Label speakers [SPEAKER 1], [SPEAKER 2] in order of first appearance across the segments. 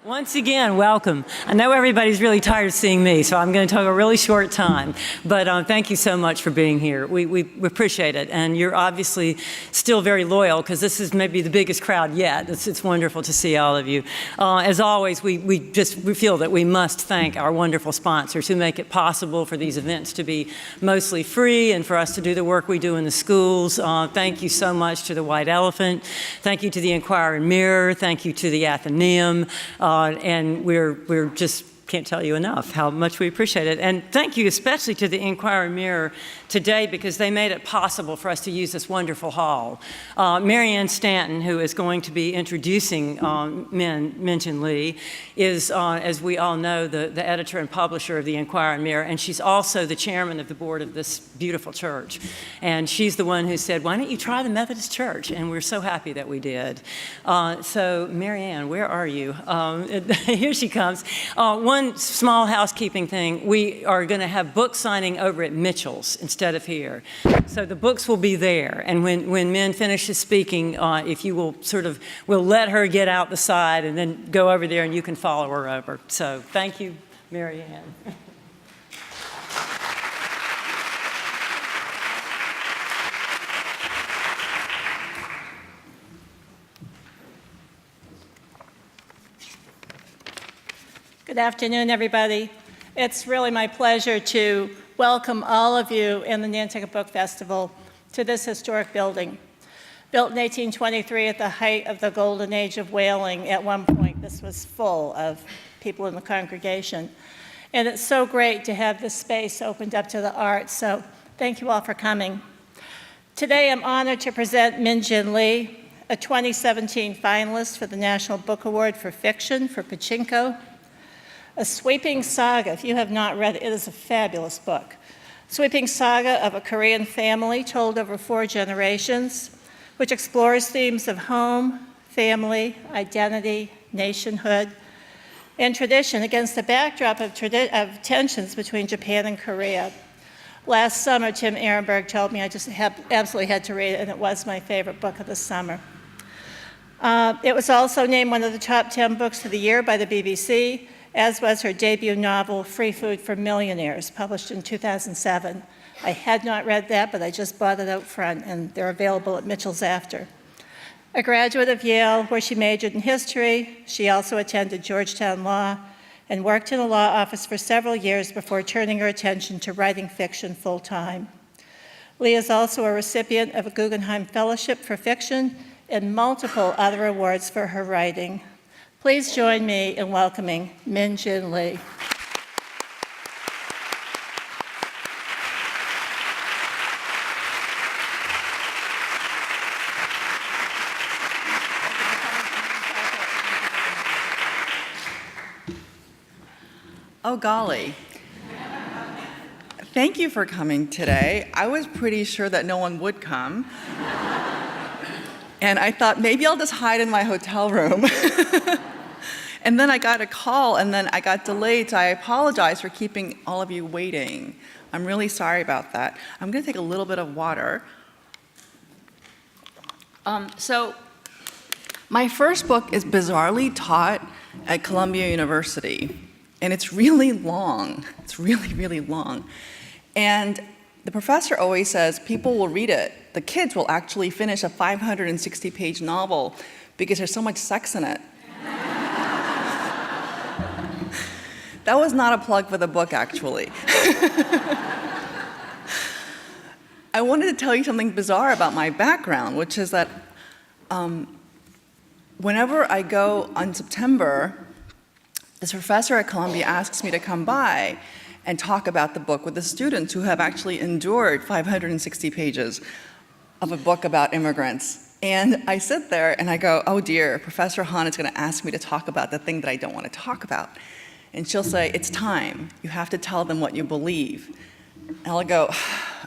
[SPEAKER 1] Once again, welcome. I know everybody's really tired of seeing me, so I'm going to talk a really short time. But thank you so much for being here. We appreciate it. And you're obviously still very loyal, because this is maybe the biggest crowd yet. It's wonderful to see all of you. As always, we feel that we must thank our wonderful sponsors who make it possible for these events to be mostly free and for us to do the work we do in the schools. Thank you so much to the White Elephant. Thank you to the Inquirer and Mirror. Thank you to the Athenaeum. And we're just can't tell you enough how much we appreciate it. And thank you especially to the Inquirer and Mirror today, because they made it possible for us to use this wonderful hall. Mary Ann Stanton, who is going to be introducing Jin Lee, is, as we all know, the editor and publisher of the Inquirer and Mirror, and she's also the chairman of the board of this beautiful church. And she's the one who said, why don't you try the Methodist Church? And we're so happy that we did. So Mary Ann, where are you? Here she comes. One small housekeeping thing, we are going to have book signing over at Mitchell's instead of here. So the books will be there, and when Min finishes speaking, if you will we'll let her get out the side and then go over there and you can follow her over. So thank you, Mary Ann.
[SPEAKER 2] Good afternoon, everybody. It's really my pleasure to welcome all of you in the Nantucket Book Festival to this historic building. Built in 1823 at the height of the golden age of whaling, at one point this was full of people in the congregation. And it's so great to have this space opened up to the arts, so thank you all for coming. Today I'm honored to present Jin Lee, a 2017 finalist for the National Book Award for Fiction for Pachenko. A sweeping saga, if you have not read it, it is a fabulous book. Sweeping saga of a Korean family told over 4 generations, which explores themes of home, family, identity, nationhood, and tradition against the backdrop of tensions between Japan and Korea. Last summer, Tim Ehrenberg told me I just absolutely had to read it, and it was my favorite book of the summer. It was also named one of the top 10 books of the year by the BBC, as was her debut novel, Free Food for Millionaires, published in 2007. I had not read that, but I just bought it out front, and they're available at Mitchell's after. A graduate of Yale, where she majored in history, she also attended Georgetown Law and worked in a law office for several years before turning her attention to writing fiction full-time. Lee is also a recipient of a Guggenheim Fellowship for Fiction and multiple other awards for her writing. Please join me in welcoming Jin Lee.
[SPEAKER 3] Oh, golly. Thank you for coming today. I was pretty sure that no one would come. And I thought, maybe I'll just hide in my hotel room. And then I got a call, and then I got delayed, so I apologize for keeping all of you waiting. I'm really sorry about that. I'm going to take a little bit of water. So my first book is bizarrely taught at Columbia University, and it's really long. It's really, really long. And the professor always says people will read it. The kids will actually finish a 560-page novel because there's so much sex in it. That was not a plug for the book, actually. I wanted to tell you something bizarre about my background, which is that whenever I go in September, this professor at Columbia asks me to come by and talk about the book with the students who have actually endured 560 pages of a book about immigrants. And I sit there and I go, oh dear, Professor Han is going to ask me to talk about the thing that I don't want to talk about. And she'll say, it's time. You have to tell them what you believe. And I'll go,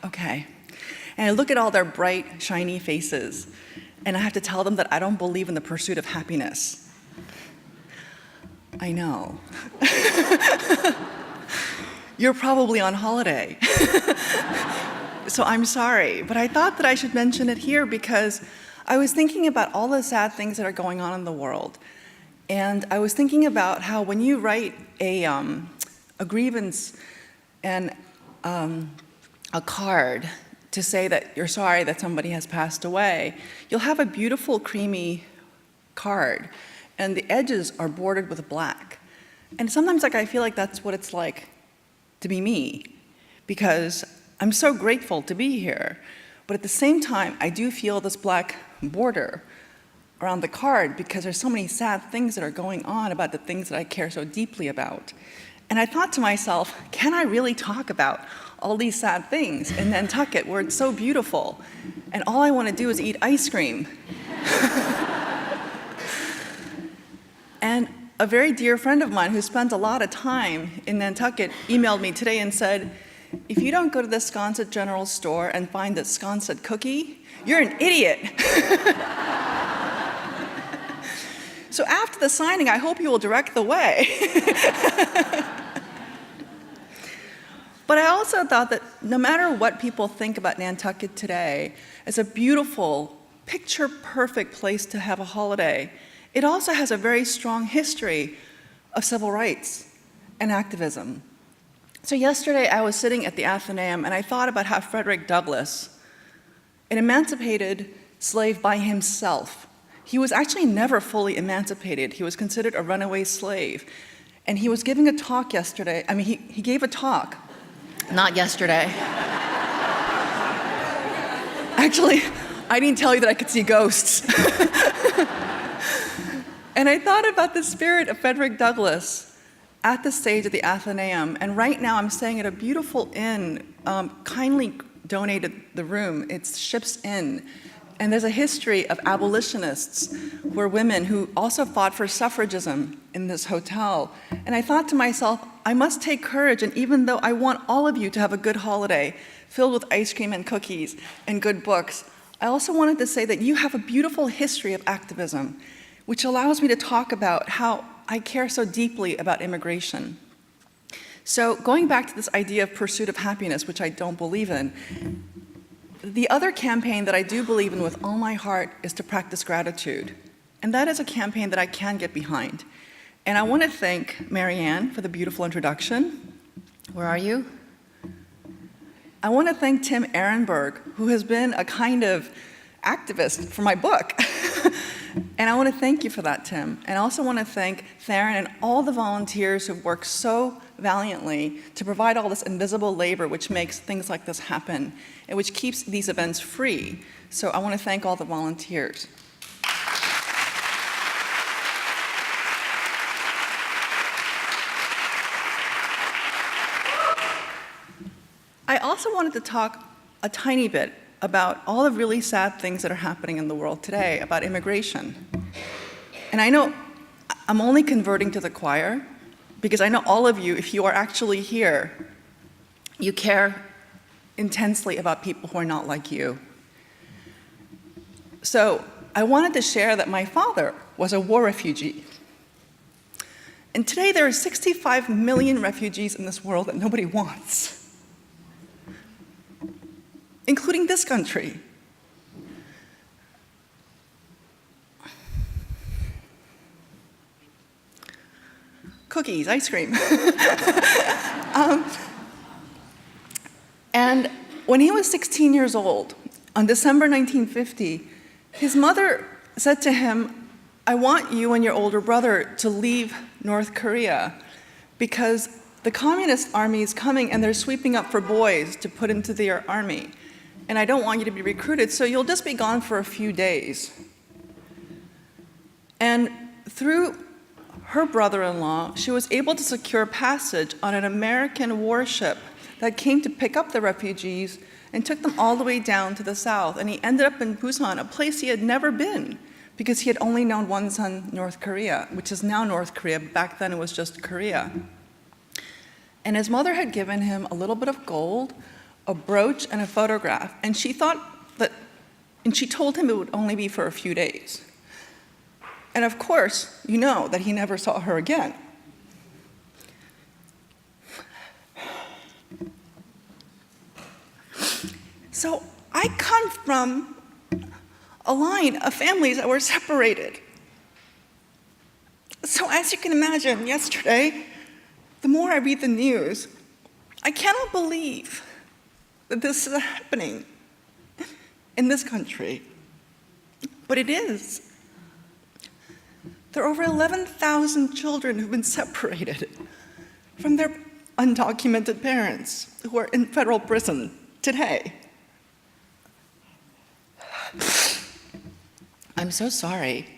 [SPEAKER 3] okay. And I look at all their bright, shiny faces, and I have to tell them that I don't believe in the pursuit of happiness. I know. You're probably on holiday. So I'm sorry, but I thought that I should mention it here because I was thinking about all the sad things that are going on in the world. And I was thinking about how when you write a grievance and a card to say that you're sorry that somebody has passed away, you'll have a beautiful creamy card, and the edges are bordered with black. And sometimes I feel like that's what it's like to be me, because I'm so grateful to be here. But at the same time, I do feel this black border around the card because there's so many sad things that are going on about the things that I care so deeply about. And I thought to myself, can I really talk about all these sad things in Nantucket where it's so beautiful, and all I want to do is eat ice cream? And a very dear friend of mine who spent a lot of time in Nantucket emailed me today and said, if you don't go to the Sconset General Store and find the Sconset cookie, you're an idiot. So after the signing, I hope you will direct the way. But I also thought that no matter what people think about Nantucket today, it's a beautiful, picture-perfect place to have a holiday. It also has a very strong history of civil rights and activism. So yesterday I was sitting at the Athenaeum and I thought about how Frederick Douglass, an emancipated slave by himself, he was actually never fully emancipated. He was considered a runaway slave. And he was giving a talk yesterday. I mean, he gave a talk, not yesterday. Actually, I didn't tell you that I could see ghosts. And I thought about the spirit of Frederick Douglass at the stage of the Athenaeum. And right now I'm staying at a beautiful inn, kindly donated the room. It's Ship's Inn. And there's a history of abolitionists who are women who also fought for suffragism in this hotel. And I thought to myself, I must take courage, and even though I want all of you to have a good holiday filled with ice cream and cookies and good books, I also wanted to say that you have a beautiful history of activism, which allows me to talk about how I care so deeply about immigration. So going back to this idea of pursuit of happiness, which I don't believe in, the other campaign that I do believe in with all my heart is to practice gratitude. And that is a campaign that I can get behind. And I want to thank Marianne for the beautiful introduction. Where are you? I want to thank Tim Ehrenberg, who has been a kind of activist for my book. And I want to thank you for that, Tim. And I also want to thank Theron and all the volunteers who've worked so valiantly to provide all this invisible labor which makes things like this happen and which keeps these events free. So I want to thank all the volunteers. I also wanted to talk a tiny bit about all the really sad things that are happening in the world today about immigration. And I know I'm only converting to the choir because I know all of you, if you are actually here, you care intensely about people who are not like you. So I wanted to share that my father was a war refugee. And today there are 65 million refugees in this world that nobody wants, including this country. Cookies, ice cream. And when he was 16 years old, on December 1950, his mother said to him, I want you and your older brother to leave North Korea because the communist army is coming and they're sweeping up for boys to put into their army. And I don't want you to be recruited, so you'll just be gone for a few days. And through her brother-in-law, she was able to secure passage on an American warship that came to pick up the refugees and took them all the way down to the south. And he ended up in Busan, a place he had never been, because he had only known one son, North Korea, which is now North Korea. Back then it was just Korea. And his mother had given him a little bit of gold, a brooch, and a photograph. And she told him it would only be for a few days. And of course, you know that he never saw her again. So I come from a line of families that were separated. So as you can imagine, yesterday, the more I read the news, I cannot believe that this is happening in this country. But it is. There are over 11,000 children who've been separated from their undocumented parents who are in federal prison today. I'm so sorry.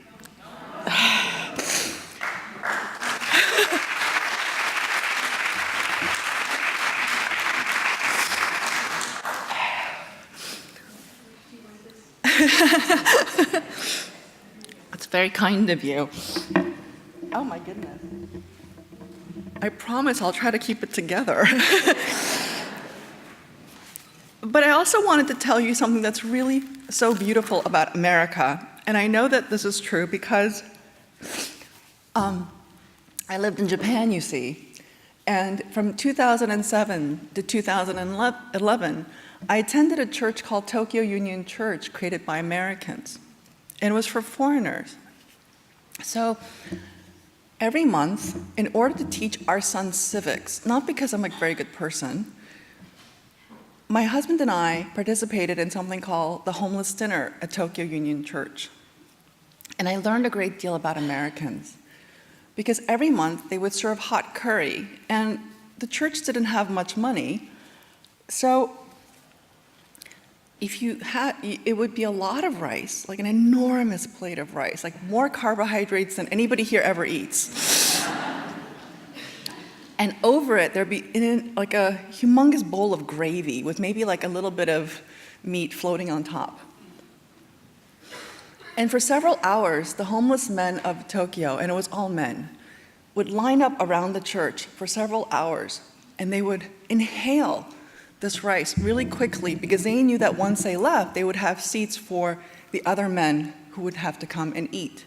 [SPEAKER 3] That's very kind of you. Oh my goodness. I promise I'll try to keep it together. But I also wanted to tell you something that's really so beautiful about America. And I know that this is true because I lived in Japan, you see. And from 2007 to 2011, I attended a church called Tokyo Union Church, created by Americans. And it was for foreigners. So every month, in order to teach our sons civics, not because I'm a very good person, my husband and I participated in something called the Homeless Dinner at Tokyo Union Church. And I learned a great deal about Americans, because every month they would serve hot curry, and the church didn't have much money, so it would be a lot of rice, like an enormous plate of rice, like more carbohydrates than anybody here ever eats. And over it, there'd be like a humongous bowl of gravy with maybe like a little bit of meat floating on top. And for several hours, the homeless men of Tokyo, and it was all men, would line up around the church for several hours, and they would inhale this rice really quickly because they knew that once they left, they would have seats for the other men who would have to come and eat.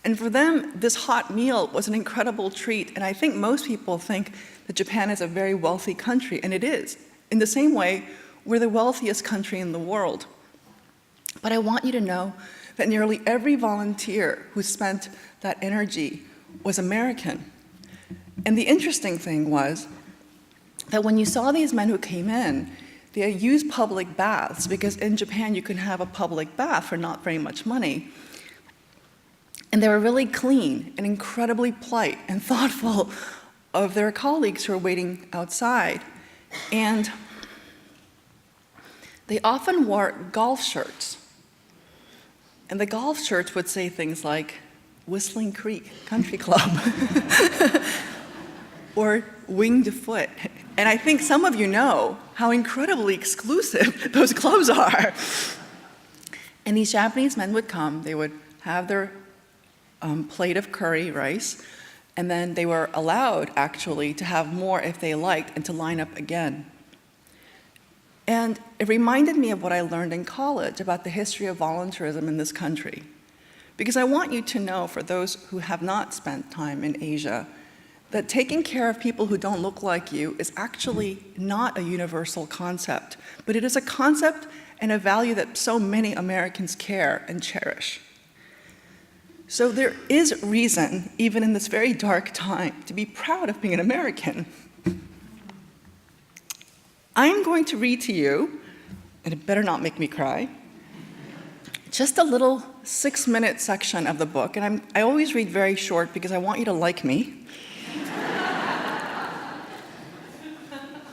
[SPEAKER 3] And for them, this hot meal was an incredible treat, and I think most people think that Japan is a very wealthy country, and it is. In the same way, we're the wealthiest country in the world. But I want you to know that nearly every volunteer who spent that energy was American. And the interesting thing was that when you saw these men who came in, they used public baths, because in Japan you can have a public bath for not very much money. And they were really clean and incredibly polite and thoughtful of their colleagues who were waiting outside. And they often wore golf shirts. And the golf shirts would say things like, Whistling Creek Country Club, or Winged Foot. And I think some of you know how incredibly exclusive those clubs are. And these Japanese men would come, they would have their plate of curry rice, and then they were allowed, actually, to have more if they liked and to line up again. And it reminded me of what I learned in college about the history of volunteerism in this country. Because I want you to know, for those who have not spent time in Asia, that taking care of people who don't look like you is actually not a universal concept, but it is a concept and a value that so many Americans care and cherish. So there is reason, even in this very dark time, to be proud of being an American. I'm going to read to you, and it better not make me cry, just a little 6-minute section of the book. And I always read very short because I want you to like me.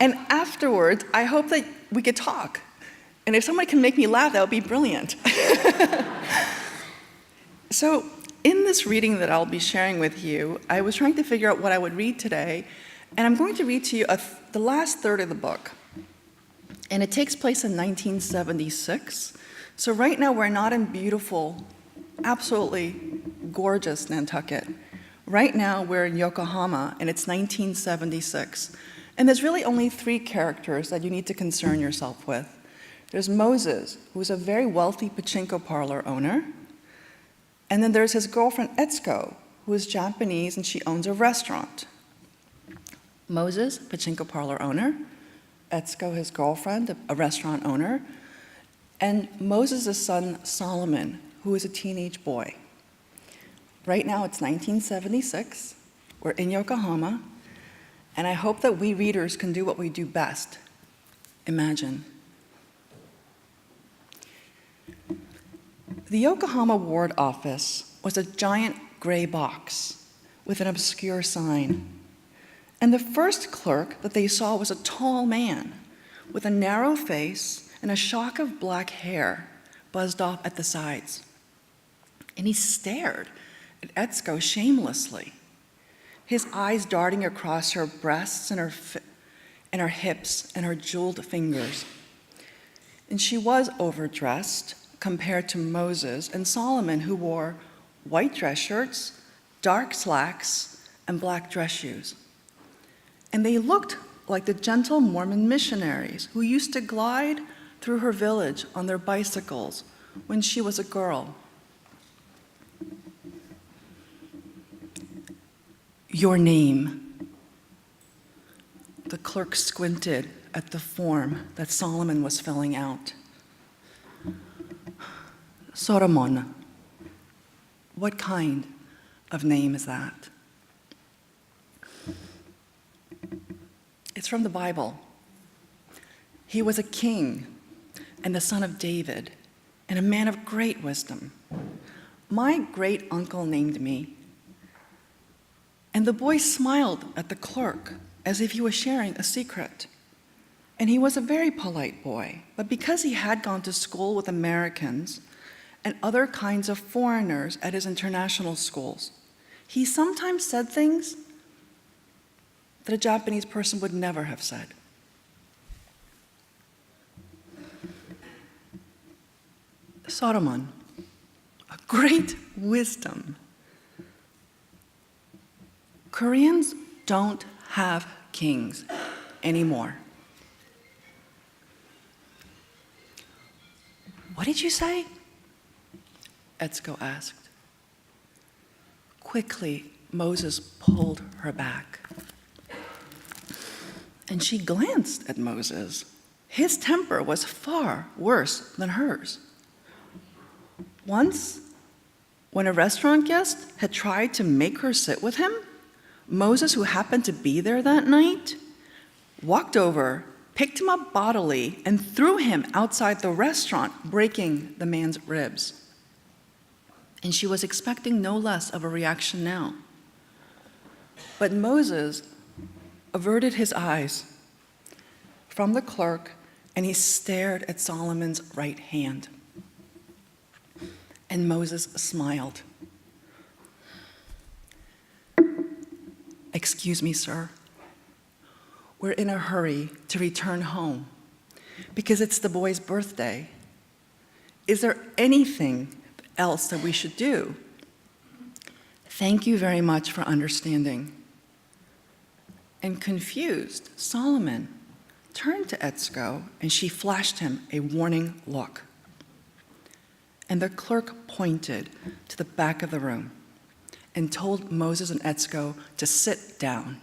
[SPEAKER 3] And afterwards, I hope that we could talk. And if somebody can make me laugh, that would be brilliant. So in this reading that I'll be sharing with you, I was trying to figure out what I would read today. And I'm going to read to you the last third of the book. And it takes place in 1976. So right now, we're not in beautiful, absolutely gorgeous Nantucket. Right now, we're in Yokohama, and it's 1976. And there's really only 3 characters that you need to concern yourself with. There's Moses, who's a very wealthy pachinko parlor owner. And then there's his girlfriend, Etsuko, who is Japanese, and she owns a restaurant. Moses, pachinko parlor owner. Etsuko, his girlfriend, a restaurant owner. And Moses' son, Solomon, who is a teenage boy. Right now it's 1976. We're in Yokohama, and I hope that we readers can do what we do best. Imagine. The Yokohama ward office was a giant gray box with an obscure sign. And the first clerk that they saw was a tall man with a narrow face and a shock of black hair buzzed off at the sides. And he stared at Etsuko shamelessly, his eyes darting across her breasts and her hips and her jeweled fingers. And she was overdressed compared to Moses and Solomon, who wore white dress shirts, dark slacks, and black dress shoes. And they looked like the gentle Mormon missionaries who used to glide through her village on their bicycles when she was a girl. Your name. The clerk squinted at the form that Solomon was filling out. Solomon. What kind of name is that? It's from the Bible. He was a king and the son of David and a man of great wisdom. My great uncle named me. And the boy smiled at the clerk as if he was sharing a secret. And he was a very polite boy, but because he had gone to school with Americans and other kinds of foreigners at his international schools, he sometimes said things that a Japanese person would never have said. Solomon, a great wisdom. Koreans don't have kings anymore. What did you say? Etsuko asked. Quickly, Moses pulled her back. And she glanced at Moses. His temper was far worse than hers. Once, when a restaurant guest had tried to make her sit with him, Moses, who happened to be there that night, walked over, picked him up bodily, and threw him outside the restaurant, breaking the man's ribs. And she was expecting no less of a reaction now. But Moses averted his eyes from the clerk, and he stared at Solomon's right hand. And Moses smiled. Excuse me, sir. We're in a hurry to return home because it's the boy's birthday. Is there anything else that we should do? Thank you very much for understanding. And confused, Solomon turned to Etsuko and she flashed him a warning look. And the clerk pointed to the back of the room and told Moses and Etsuko to sit down.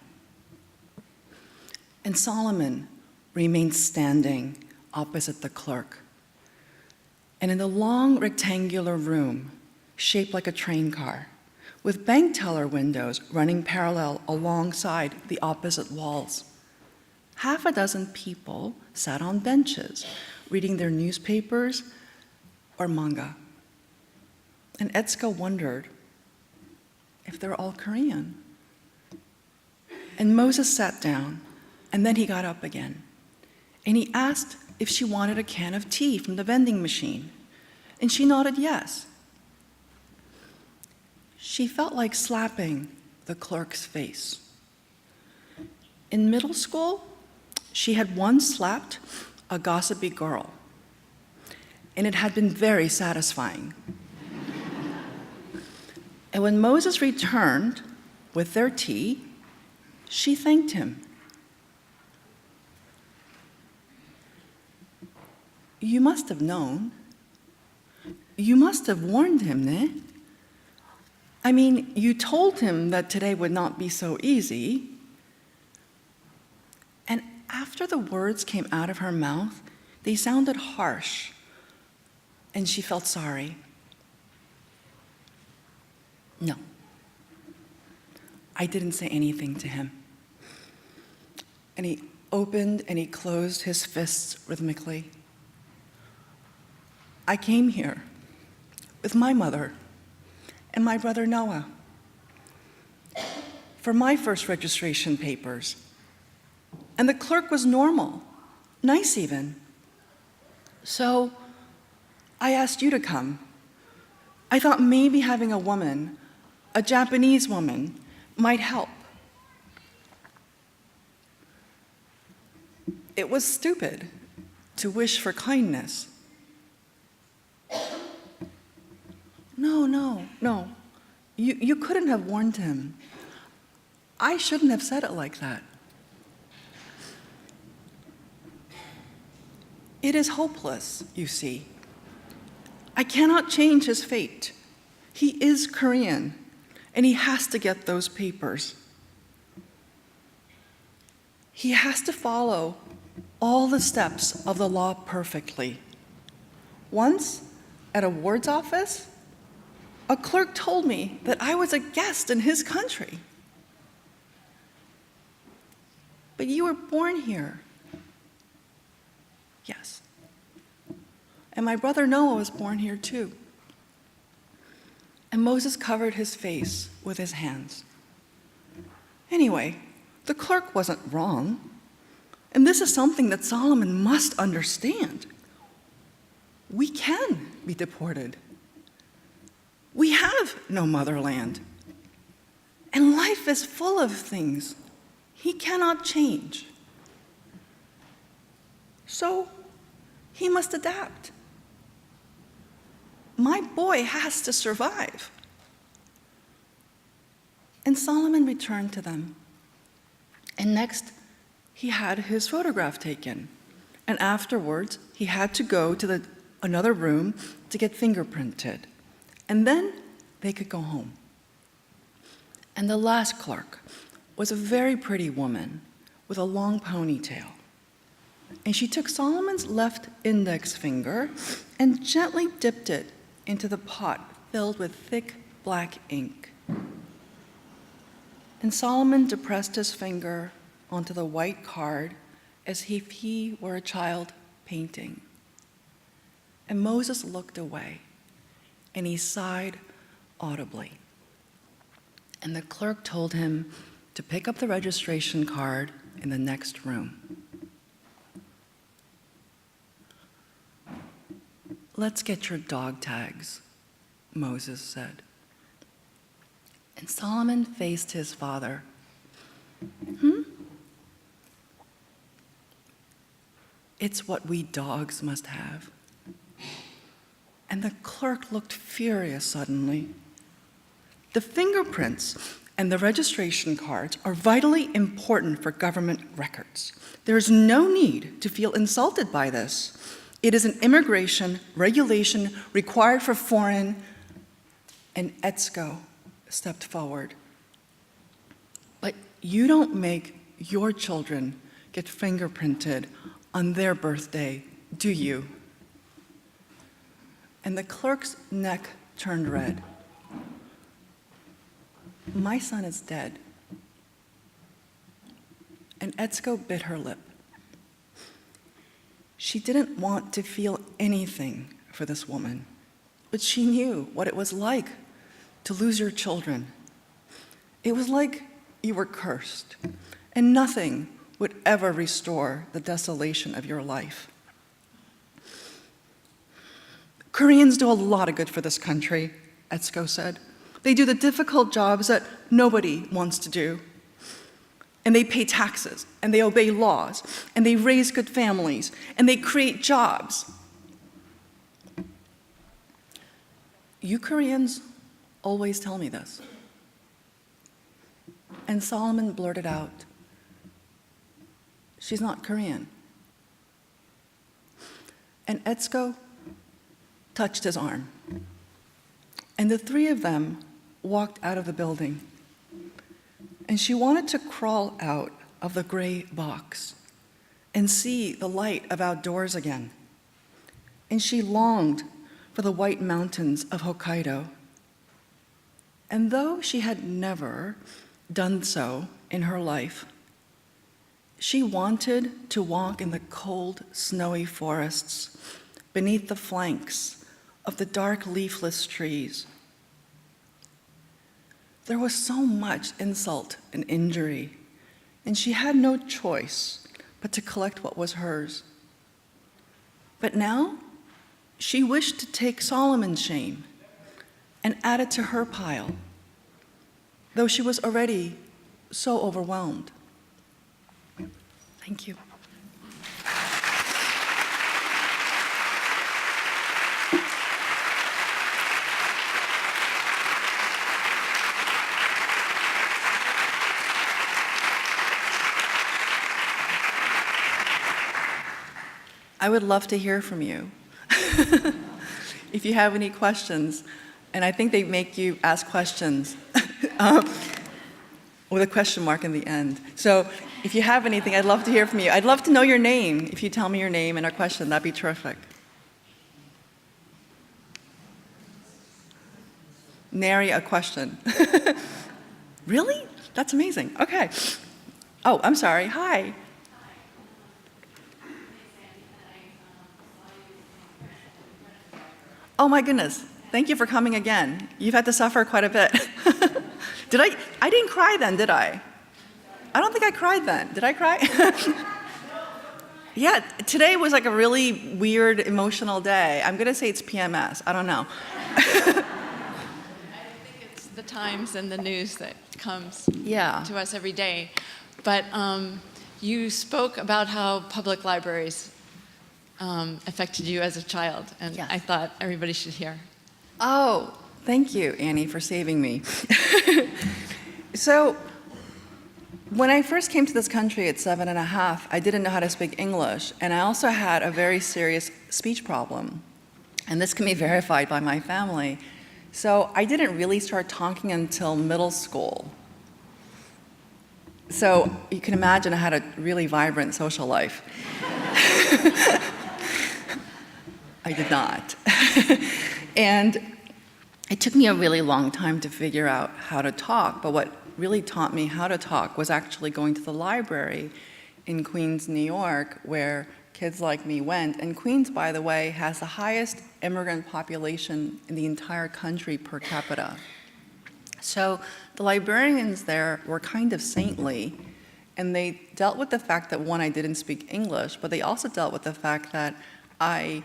[SPEAKER 3] And Solomon remained standing opposite the clerk. And in the long rectangular room, shaped like a train car, with bank teller windows running parallel alongside the opposite walls, half a dozen people sat on benches, reading their newspapers or manga. And Etsuko wondered if they're all Korean. And Moses sat down, and then he got up again. And he asked if she wanted a can of tea from the vending machine. And she nodded yes. She felt like slapping the clerk's face. In middle school, she had once slapped a gossipy girl, and it had been very satisfying. And when Moses returned with their tea, she thanked him. You must have known. You must have warned him, ne? I mean, you told him that today would not be so easy. And after the words came out of her mouth, they sounded harsh, and she felt sorry. No. I didn't say anything to him. And he opened and he closed his fists rhythmically. I came here with my mother and my brother Noah for my first registration papers. And the clerk was normal, nice even. So I asked you to come. I thought maybe having a woman, a Japanese woman, might help. It was stupid to wish for kindness. No. You couldn't have warned him. I shouldn't have said it like that. It is hopeless, you see. I cannot change his fate. He is Korean, and he has to get those papers. He has to follow all the steps of the law perfectly. Once, at a ward's office, a clerk told me that I was a guest in his country. But you were born here. Yes. And my brother Noah was born here too. And Moses covered his face with his hands. Anyway, the clerk wasn't wrong. And this is something that Solomon must understand. We can be deported. We have no motherland. And life is full of things he cannot change. So he must adapt. My boy has to survive. And Solomon returned to them. And next, he had his photograph taken. And afterwards, he had to go to another room to get fingerprinted. And then they could go home. And the last clerk was a very pretty woman with a long ponytail. And she took Solomon's left index finger and gently dipped it into the pot filled with thick black ink. And Solomon depressed his finger onto the white card as if he were a child painting. And Moses looked away, and he sighed audibly. And the clerk told him to pick up the registration card in the next room. "Let's get your dog tags," Moses said. And Solomon faced his father. It's what we dogs must have." And the clerk looked furious suddenly. The fingerprints and the registration cards are vitally important for government records. There is no need to feel insulted by this. It is an immigration regulation required for foreign, and Etzko stepped forward. But you don't make your children get fingerprinted on their birthday, do you? And the clerk's neck turned red. My son is dead. And Etzko bit her lip. She didn't want to feel anything for this woman, but she knew what it was like to lose your children. It was like you were cursed, and nothing would ever restore the desolation of your life. Koreans do a lot of good for this country, Etzko said. They do the difficult jobs that nobody wants to do. And they pay taxes, and they obey laws, and they raise good families, and they create jobs. You Koreans always tell me this. And Solomon blurted out, "She's not Korean." And Etzko touched his arm. And the three of them walked out of the building. And she wanted to crawl out of the gray box and see the light of outdoors again. And she longed for the white mountains of Hokkaido. And though she had never done so in her life. She wanted to walk in the cold, snowy forests beneath the flanks of the dark, leafless trees. There was so much insult and injury, and she had no choice but to collect what was hers. But now, she wished to take Solomon's shame and add it to her pile, though she was already so overwhelmed. Thank you. I would love to hear from you. If you have any questions, and I think they make you ask questions with a question mark in the end. So if you have anything, I'd love to hear from you. I'd love to know your name. If you tell me your name and a question, that'd be terrific. Nary a question. Really? That's amazing. Okay. Oh, I'm sorry. Hi. Oh my goodness. Thank you for coming again. You've had to suffer quite a bit. I didn't cry then, did I? I don't think I cried then. Did I cry? Yeah, today was like a really weird, emotional day. I'm gonna say it's PMS. I don't know.
[SPEAKER 4] I think it's the Times and the news that comes to us every day. But you spoke about how public libraries affected you as a child, and
[SPEAKER 3] Yes.
[SPEAKER 4] I thought everybody should hear.
[SPEAKER 3] Oh, thank you, Annie, for saving me. So, when I first came to this country at 7.5, I didn't know how to speak English, and I also had a very serious speech problem. And this can be verified by my family. So I didn't really start talking until middle school. So you can imagine I had a really vibrant social life. I did not. And it took me a really long time to figure out how to talk, but what really taught me how to talk was actually going to the library in Queens, New York, where kids like me went. And Queens, by the way, has the highest immigrant population in the entire country per capita. So the librarians there were kind of saintly, and they dealt with the fact that, one, I didn't speak English, but they also dealt with the fact that I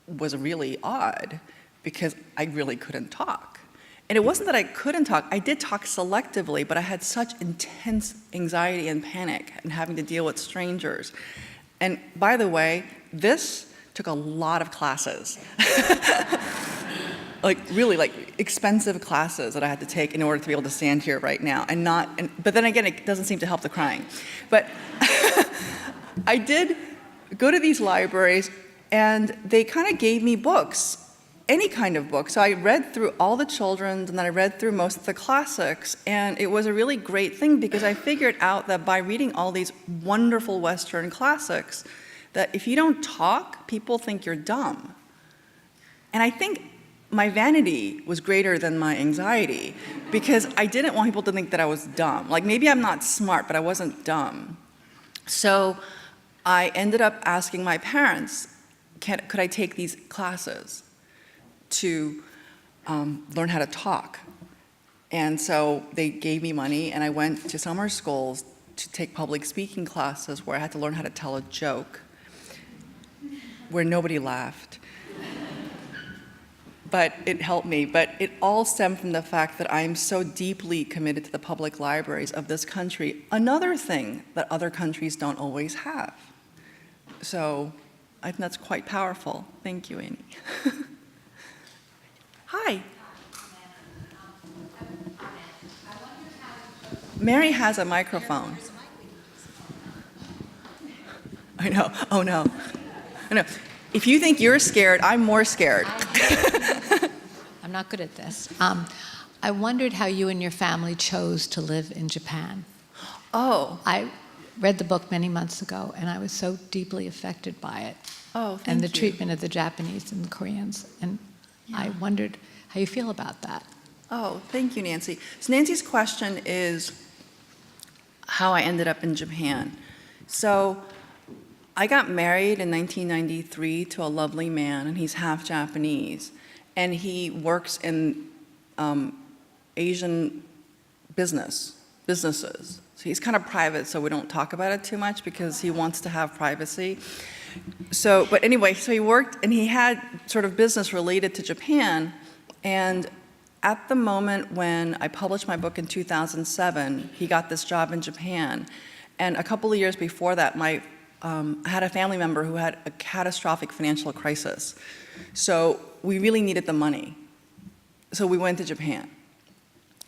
[SPEAKER 3] was really odd because I really couldn't talk. And it wasn't that I couldn't talk, I did talk selectively, but I had such intense anxiety and panic and having to deal with strangers. And by the way, this took a lot of classes. Really expensive classes that I had to take in order to be able to stand here right now but then again, it doesn't seem to help the crying. But I did go to these libraries and they kind of gave me books, any kind of book. So I read through all the children's and then I read through most of the classics, and it was a really great thing because I figured out that by reading all these wonderful Western classics, that if you don't talk, people think you're dumb. And I think my vanity was greater than my anxiety because I didn't want people to think that I was dumb. Like maybe I'm not smart, but I wasn't dumb. So I ended up asking my parents, could I take these classes to learn how to talk? And so they gave me money, and I went to summer schools to take public speaking classes where I had to learn how to tell a joke, where nobody laughed. But it helped me. But it all stemmed from the fact that I am so deeply committed to the public libraries of this country, another thing that other countries don't always have. So I think that's quite powerful. Thank you, Annie. Hi. Mary has a microphone. I know. Oh, no. I know. If you think you're scared, I'm more scared.
[SPEAKER 5] I'm not good at this. I wondered how you and your family chose to live in Japan.
[SPEAKER 3] Oh.
[SPEAKER 5] I read the book many months ago, and I was so deeply affected by it.
[SPEAKER 3] Oh, thank
[SPEAKER 5] and the
[SPEAKER 3] you.
[SPEAKER 5] treatment of the Japanese and the Koreans. And I wondered how you feel about that.
[SPEAKER 3] Oh, thank you, Nancy. So Nancy's question is how I ended up in Japan. So I got married in 1993 to a lovely man, and he's half Japanese. And he works in Asian businesses. So he's kind of private, so we don't talk about it too much because he wants to have privacy. So, but anyway, so he worked and he had sort of business related to Japan. And at the moment when I published my book in 2007, he got this job in Japan. And a couple of years before that, I had a family member who had a catastrophic financial crisis. So we really needed the money. So we went to Japan.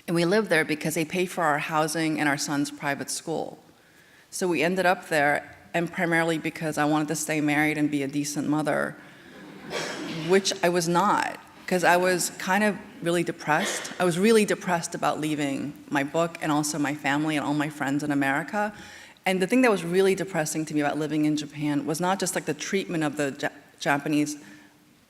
[SPEAKER 3] And we lived there because they paid for our housing and our son's private school. So we ended up there, and primarily because I wanted to stay married and be a decent mother, which I was not, because I was kind of really depressed. I was really depressed about leaving my book and also my family and all my friends in America. And the thing that was really depressing to me about living in Japan was not just like the treatment of the Japanese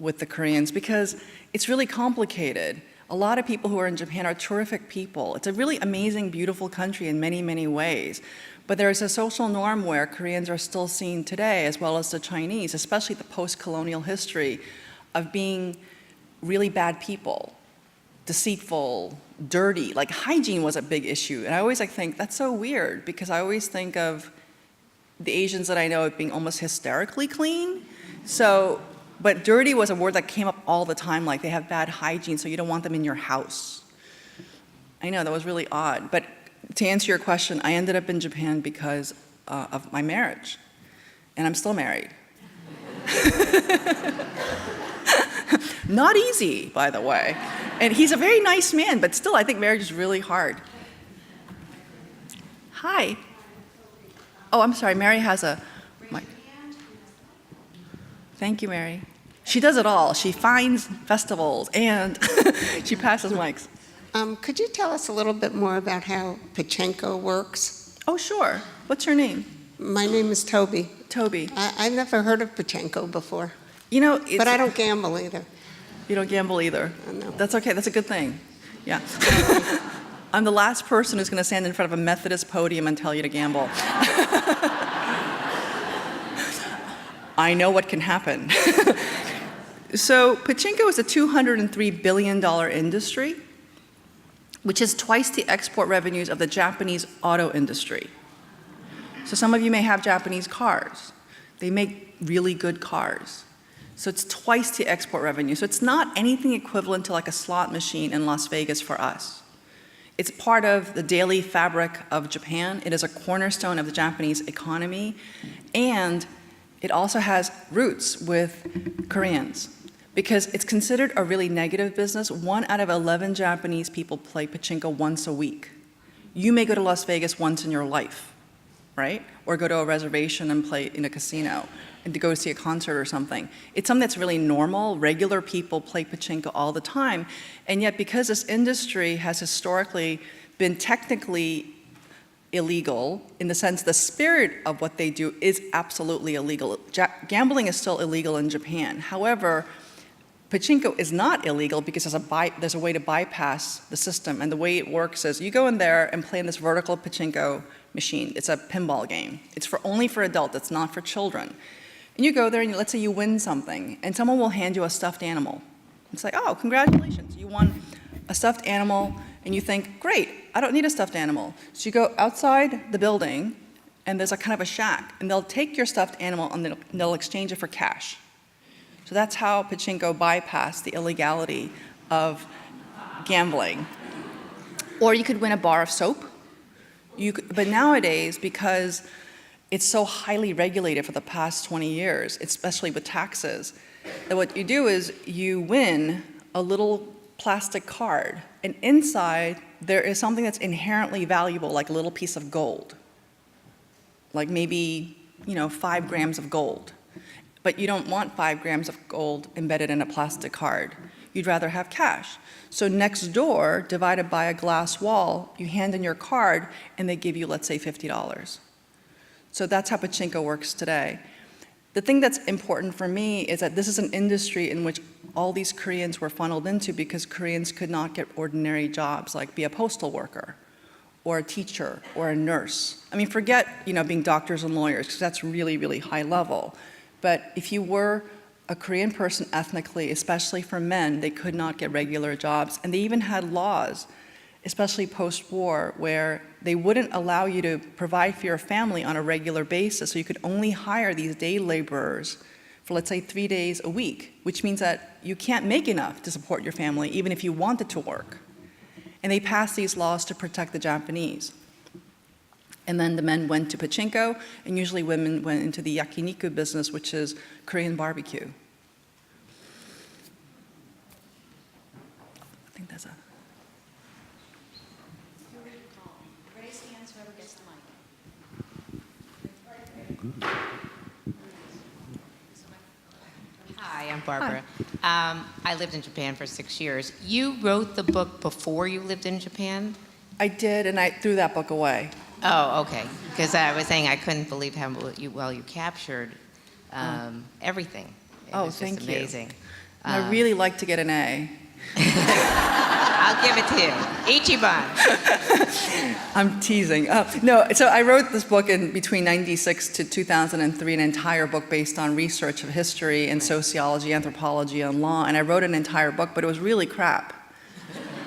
[SPEAKER 3] with the Koreans, because it's really complicated. A lot of people who are in Japan are terrific people. It's a really amazing, beautiful country in many, many ways. But there is a social norm where Koreans are still seen today, as well as the Chinese, especially the post-colonial history, of being really bad people, deceitful, dirty. Like hygiene was a big issue. And I always think that's so weird, because I always think of the Asians that I know as being almost hysterically clean. But dirty was a word that came up all the time, like they have bad hygiene, so you don't want them in your house. I know, that was really odd. But to answer your question, I ended up in Japan because of my marriage. And I'm still married. Not easy, by the way. And he's a very nice man, but still, I think marriage is really hard. Hi. Oh, I'm sorry, Mary has a mic. Thank you, Mary. She does it all. She finds festivals and she passes mics.
[SPEAKER 6] Could you tell us a little bit more about how Pachenko works?
[SPEAKER 3] Oh, sure. What's your name?
[SPEAKER 6] My name is Toby.
[SPEAKER 3] Toby.
[SPEAKER 6] I've never heard of Pachenko before,
[SPEAKER 3] You know,
[SPEAKER 6] but I don't gamble either.
[SPEAKER 3] You don't gamble either.
[SPEAKER 6] No.
[SPEAKER 3] That's okay. That's a good thing. Yeah. I'm the last person who's going to stand in front of a Methodist podium and tell you to gamble. I know what can happen. So Pachenko is a $203 billion industry, which is twice the export revenues of the Japanese auto industry. So some of you may have Japanese cars. They make really good cars. So it's twice the export revenue. So it's not anything equivalent to like a slot machine in Las Vegas for us. It's part of the daily fabric of Japan. It is a cornerstone of the Japanese economy. And it also has roots with Koreans, because it's considered a really negative business. 1 out of 11 Japanese people play pachinko once a week. You may go to Las Vegas once in your life, right? Or go to a reservation and play in a casino, and to go see a concert or something. It's something that's really normal. Regular people play pachinko all the time. And yet, because this industry has historically been technically illegal, in the sense the spirit of what they do is absolutely illegal. Gambling is still illegal in Japan. However, pachinko is not illegal because there's a way to bypass the system. And the way it works is you go in there and play in this vertical pachinko machine. It's a pinball game. It's only for adults. It's not for children. And you go there and let's say you win something, and someone will hand you a stuffed animal. It's like, oh, congratulations, you won a stuffed animal. And you think, great, I don't need a stuffed animal. So you go outside the building, and there's a kind of a shack, and they'll take your stuffed animal and they'll exchange it for cash. So that's how pachinko bypassed the illegality of gambling. Or you could win a bar of soap. But nowadays, because it's so highly regulated for the past 20 years, especially with taxes, that what you do is you win a little plastic card, and inside there is something that's inherently valuable, like a little piece of gold, like maybe 5 grams of gold. But you don't want 5 grams of gold embedded in a plastic card. You'd rather have cash. So next door, divided by a glass wall, you hand in your card and they give you, let's say, $50. So that's how pachinko works today. the thing that's important for me is that this is an industry in which all these Koreans were funneled into because Koreans could not get ordinary jobs like be a postal worker or a teacher or a nurse. I mean, forget, being doctors and lawyers, because that's really, really high level. But if you were a Korean person ethnically, especially for men, they could not get regular jobs. And they even had laws, especially post-war, where they wouldn't allow you to provide for your family on a regular basis. So you could only hire these day laborers for, let's say, 3 days a week, which means that you can't make enough to support your family, even if you wanted to work. And they passed these laws to protect the Japanese. And then the men went to pachinko, and usually women went into the yakiniku business, which is Korean barbecue. I think that's a...
[SPEAKER 7] Raise hands, whoever gets the mic. Hi, I'm Barbara. I lived in Japan for 6 years. You wrote the book before you lived in Japan?
[SPEAKER 3] I did, and I threw that book away.
[SPEAKER 7] Oh, okay. Because I was saying I couldn't believe how well you captured everything. It was just
[SPEAKER 3] thank you.
[SPEAKER 7] amazing.
[SPEAKER 3] And I really like to get an A.
[SPEAKER 7] I'll give it to you. Ichiban.
[SPEAKER 3] I'm teasing. No, so I wrote this book in between 96 to 2003, an entire book based on research of history and sociology, anthropology, and law. And I wrote an entire book, but it was really crap.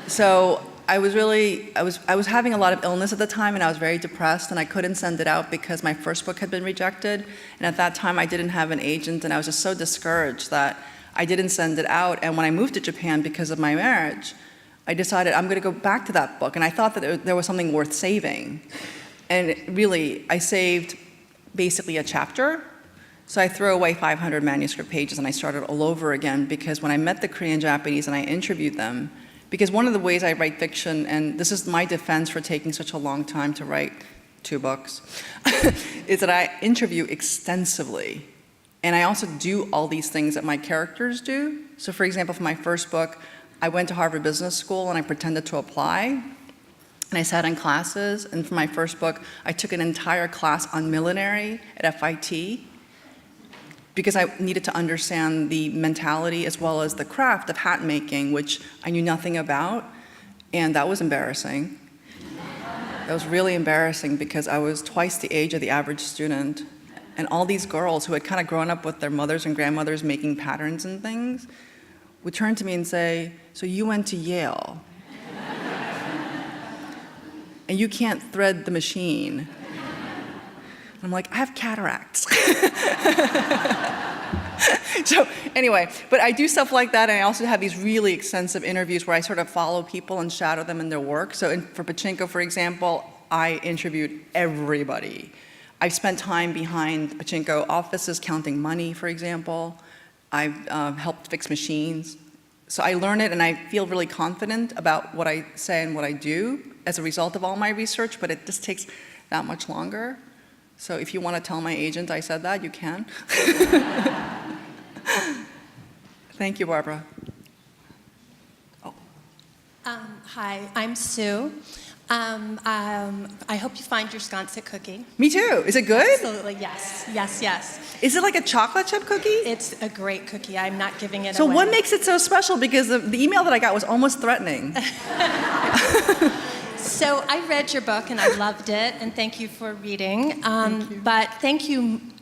[SPEAKER 3] So I was having a lot of illness at the time, and I was very depressed, and I couldn't send it out because my first book had been rejected. And at that time, I didn't have an agent, and I was just so discouraged that I didn't send it out. And when I moved to Japan because of my marriage, I decided I'm going to go back to that book. And I thought that there was something worth saving. And really, I saved basically a chapter. So I threw away 500 manuscript pages, and I started all over again, because when I met the Korean Japanese and I interviewed them, because one of the ways I write fiction, and this is my defense for taking such a long time to write 2 books, is that I interview extensively. And I also do all these things that my characters do. So for example, for my first book, I went to Harvard Business School and I pretended to apply. And I sat in classes. And for my first book, I took an entire class on millinery at FIT, because I needed to understand the mentality as well as the craft of hat making, which I knew nothing about. And that was embarrassing. That was really embarrassing, because I was twice the age of the average student. And all these girls who had kind of grown up with their mothers and grandmothers making patterns and things would turn to me and say, "So you went to Yale, and you can't thread the machine." And I'm like, "I have cataracts." So anyway, but I do stuff like that, and I also have these really extensive interviews where I sort of follow people and shadow them in their work. So for Pachenko, for example, I interviewed everybody. I've spent time behind Pachenko offices counting money, for example. I've helped fix machines. So I learn it, and I feel really confident about what I say and what I do as a result of all my research, but it just takes that much longer. So if you want to tell my agent I said that, you can. Thank you, Barbara. Oh.
[SPEAKER 8] Hi, I'm Sue. I hope you find your sconset cookie.
[SPEAKER 3] Me too. Is it good?
[SPEAKER 8] Absolutely, yes, yes, yes.
[SPEAKER 3] Is it like a chocolate chip cookie?
[SPEAKER 8] It's a great cookie. I'm not giving it
[SPEAKER 3] So
[SPEAKER 8] away.
[SPEAKER 3] what makes it so special? Because the email that I got was almost threatening.
[SPEAKER 8] So I read your book and I loved it, and thank you for reading.
[SPEAKER 3] Thank you.
[SPEAKER 8] But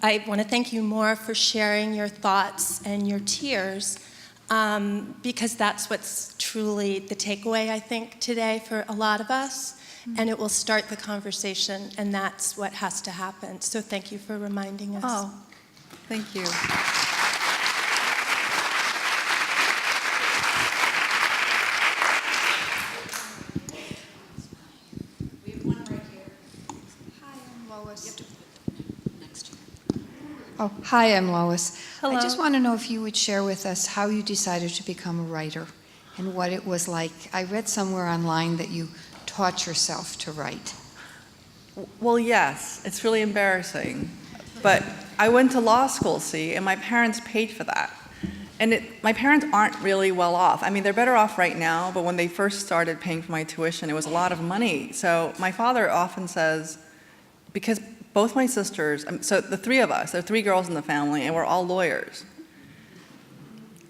[SPEAKER 8] I want to thank you more for sharing your thoughts and your tears, because that's what's truly the takeaway, I think, today for a lot of us. And it will start the conversation, and that's what has to happen. So thank you for reminding us.
[SPEAKER 3] Oh, thank you.
[SPEAKER 4] We have one right here.
[SPEAKER 9] Hi, I'm Lois. Oh, hi, I'm Lois.
[SPEAKER 8] Hello.
[SPEAKER 9] I just want to know if you would share with us how you decided to become a writer and what it was like. I read somewhere online that you taught yourself to write.
[SPEAKER 3] Well, yes, it's really embarrassing. But I went to law school, see, and my parents paid for that. And my parents aren't really well off. I mean, they're better off right now, but when they first started paying for my tuition, it was a lot of money. So my father often says, because both my sisters, so the three of us, there are three girls in the family, and we're all lawyers.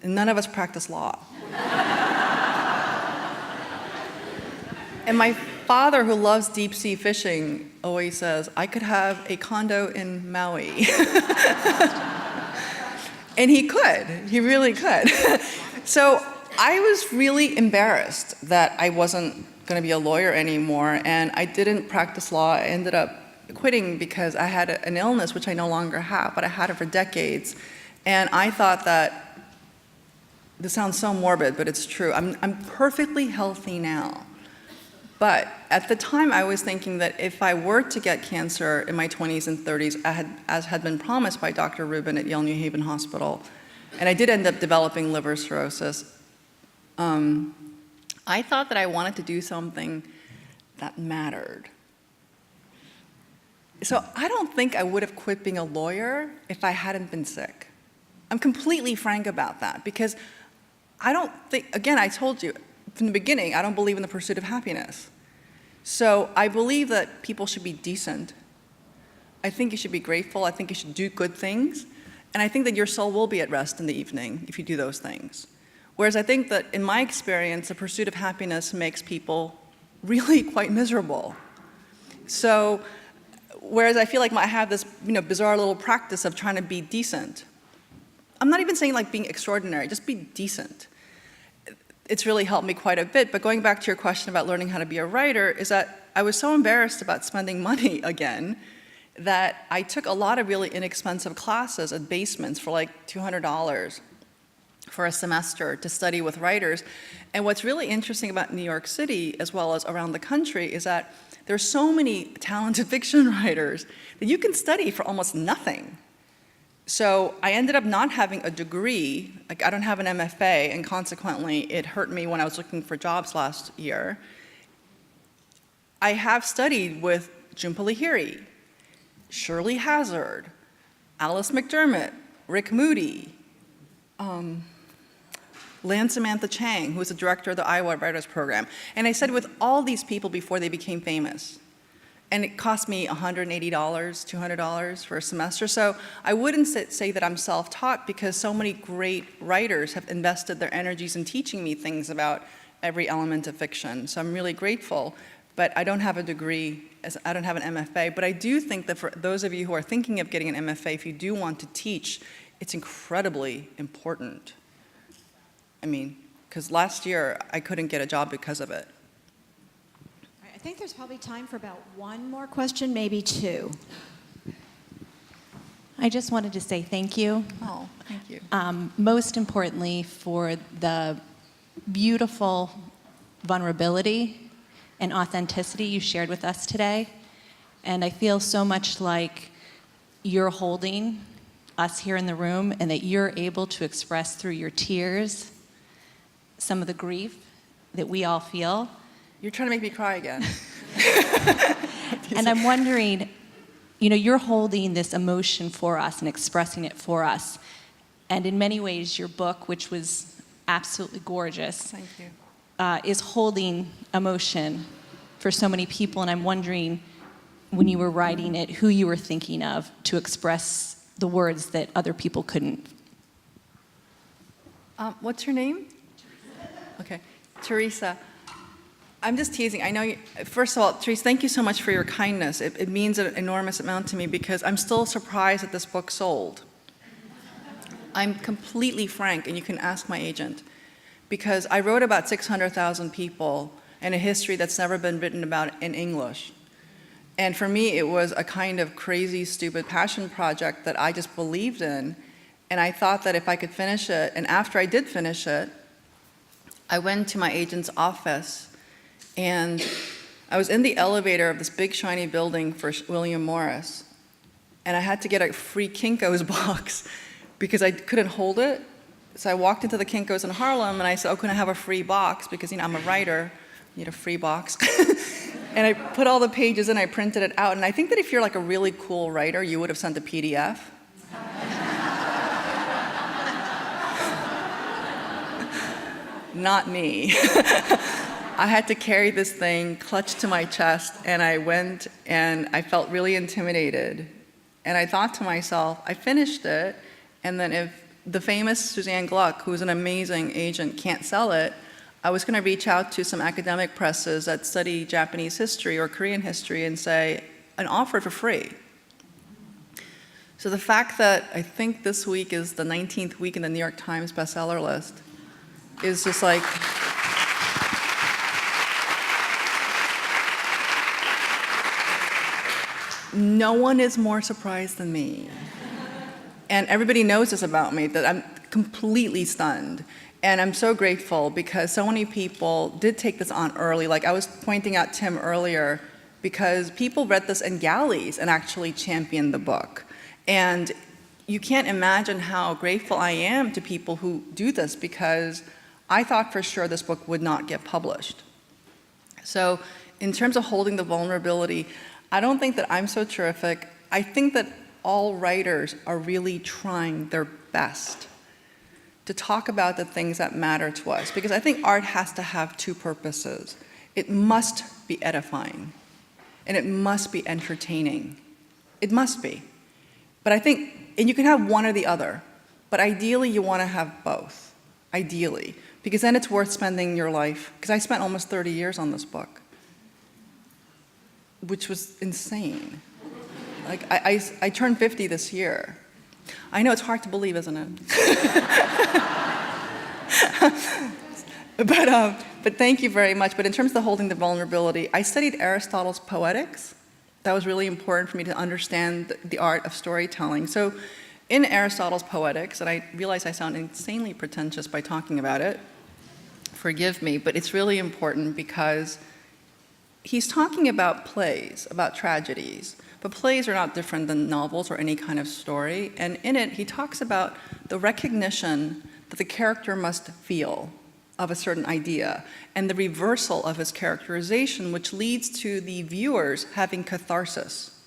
[SPEAKER 3] And none of us practice law. And my father, who loves deep sea fishing, always says, I could have a condo in Maui. And he could, he really could. So I was really embarrassed that I wasn't going to be a lawyer anymore, and I didn't practice law. I ended up quitting because I had an illness, which I no longer have, but I had it for decades. And I thought that, this sounds so morbid, but it's true, I'm perfectly healthy now. But at the time, I was thinking that if I were to get cancer in my 20s and 30s, as had been promised by Dr. Rubin at Yale New Haven Hospital, and I did end up developing liver cirrhosis, I thought that I wanted to do something that mattered. So I don't think I would have quit being a lawyer if I hadn't been sick. I'm completely frank about that, because I don't think, again, I told you from the beginning, I don't believe in the pursuit of happiness. So I believe that people should be decent. I think you should be grateful. I think you should do good things. And I think that your soul will be at rest in the evening if you do those things. Whereas I think that in my experience, the pursuit of happiness makes people really quite miserable. So, whereas I feel like I have this bizarre little practice of trying to be decent. I'm not even saying like being extraordinary, just be decent. It's really helped me quite a bit. But going back to your question about learning how to be a writer, is that I was so embarrassed about spending money again that I took a lot of really inexpensive classes at basements for like $200 for a semester to study with writers. And what's really interesting about New York City, as well as around the country, is that there's so many talented fiction writers that you can study for almost nothing. So I ended up not having a degree, like I don't have an MFA, and consequently it hurt me when I was looking for jobs last year. I have studied with Jhumpa Lahiri, Shirley Hazard, Alice McDermott, Rick Moody, Lan Samantha Chang, who was the director of the Iowa Writers Program. And I studied with all these people before they became famous. And it cost me $180, $200 for a semester. So I wouldn't say that I'm self-taught, because so many great writers have invested their energies in teaching me things about every element of fiction. So I'm really grateful. But I don't have a degree, I don't have an MFA. But I do think that for those of you who are thinking of getting an MFA, if you do want to teach, it's incredibly important. I mean, because last year I couldn't get a job because of it.
[SPEAKER 10] I think there's probably time for about one more question, maybe two. I just wanted to say thank you.
[SPEAKER 3] Oh, thank you.
[SPEAKER 10] Most importantly, for the beautiful vulnerability and authenticity you shared with us today. And I feel so much like you're holding us here in the room, and that you're able to express through your tears some of the grief that we all feel.
[SPEAKER 3] You're trying to make me cry again.
[SPEAKER 10] And I'm wondering, you're holding this emotion for us and expressing it for us. And in many ways, your book, which was absolutely gorgeous,
[SPEAKER 3] Thank you.
[SPEAKER 10] Is holding emotion for so many people. And I'm wondering, when you were writing it, who you were thinking of to express the words that other people couldn't.
[SPEAKER 3] What's your name? Okay, Teresa. I'm just teasing. I know you, first of all, Teresa, thank you so much for your kindness. It means an enormous amount to me, because I'm still surprised that this book sold. I'm completely frank, and you can ask my agent, because I wrote about 600,000 people and a history that's never been written about in English. And for me, it was a kind of crazy, stupid passion project that I just believed in. And I thought that if I could finish it, and after I did finish it, I went to my agent's office, and I was in the elevator of this big shiny building for William Morris, and I had to get a free Kinko's box because I couldn't hold it. So I walked into the Kinko's in Harlem, and I said, oh, can I have a free box? Because I'm a writer, I need a free box. And I put all the pages in, I printed it out, and I think that if you're like a really cool writer, you would have sent a PDF. Not me. I had to carry this thing clutched to my chest, and I went and I felt really intimidated. And I thought to myself, I finished it, and then if the famous Suzanne Gluck, who's an amazing agent, can't sell it, I was going to reach out to some academic presses that study Japanese history or Korean history and say, and offer it for free. So the fact that I think this week is the 19th week in the New York Times bestseller list is just like, no one is more surprised than me. And everybody knows this about me, that I'm completely stunned. And I'm so grateful because so many people did take this on early. Like I was pointing out Tim earlier, because people read this in galleys and actually championed the book. And you can't imagine how grateful I am to people who do this, because I thought for sure this book would not get published. So in terms of holding the vulnerability, I don't think that I'm so terrific. I think that all writers are really trying their best to talk about the things that matter to us, because I think art has to have two purposes. It must be edifying, and it must be entertaining. It must be. But I think, and you can have one or the other, but ideally you want to have both, ideally, because then it's worth spending your life, because I spent almost 30 years on this book, which was insane. Like, I turned 50 this year. I know it's hard to believe, isn't it? But thank you very much. But in terms of holding the vulnerability, I studied Aristotle's Poetics. That was really important for me to understand the art of storytelling. So in Aristotle's Poetics, and I realize I sound insanely pretentious by talking about it, forgive me, but it's really important because he's talking about plays, about tragedies. But plays are not different than novels or any kind of story. And in it, he talks about the recognition that the character must feel of a certain idea, and the reversal of his characterization, which leads to the viewers having catharsis.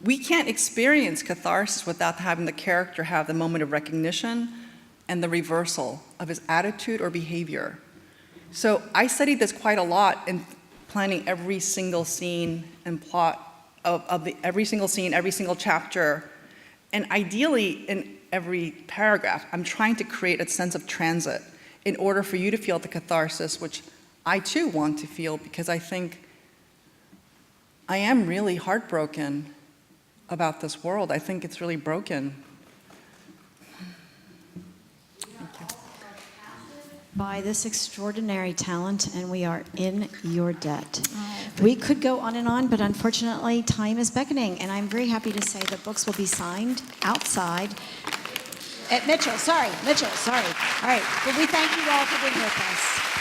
[SPEAKER 3] We can't experience catharsis without having the character have the moment of recognition and the reversal of his attitude or behavior. So I studied this quite a lot in planning every single scene and plot of every single scene, every single chapter. And ideally, in every paragraph, I'm trying to create a sense of transit in order for you to feel the catharsis, which I too want to feel, because I think I am really heartbroken about this world. I think it's really broken.
[SPEAKER 11] By this extraordinary talent, and we are in your debt. We could go on and on, but unfortunately, time is beckoning, and I'm very happy to say that books will be signed outside at Mitchell. Sorry. All right, but we thank you all for being with us.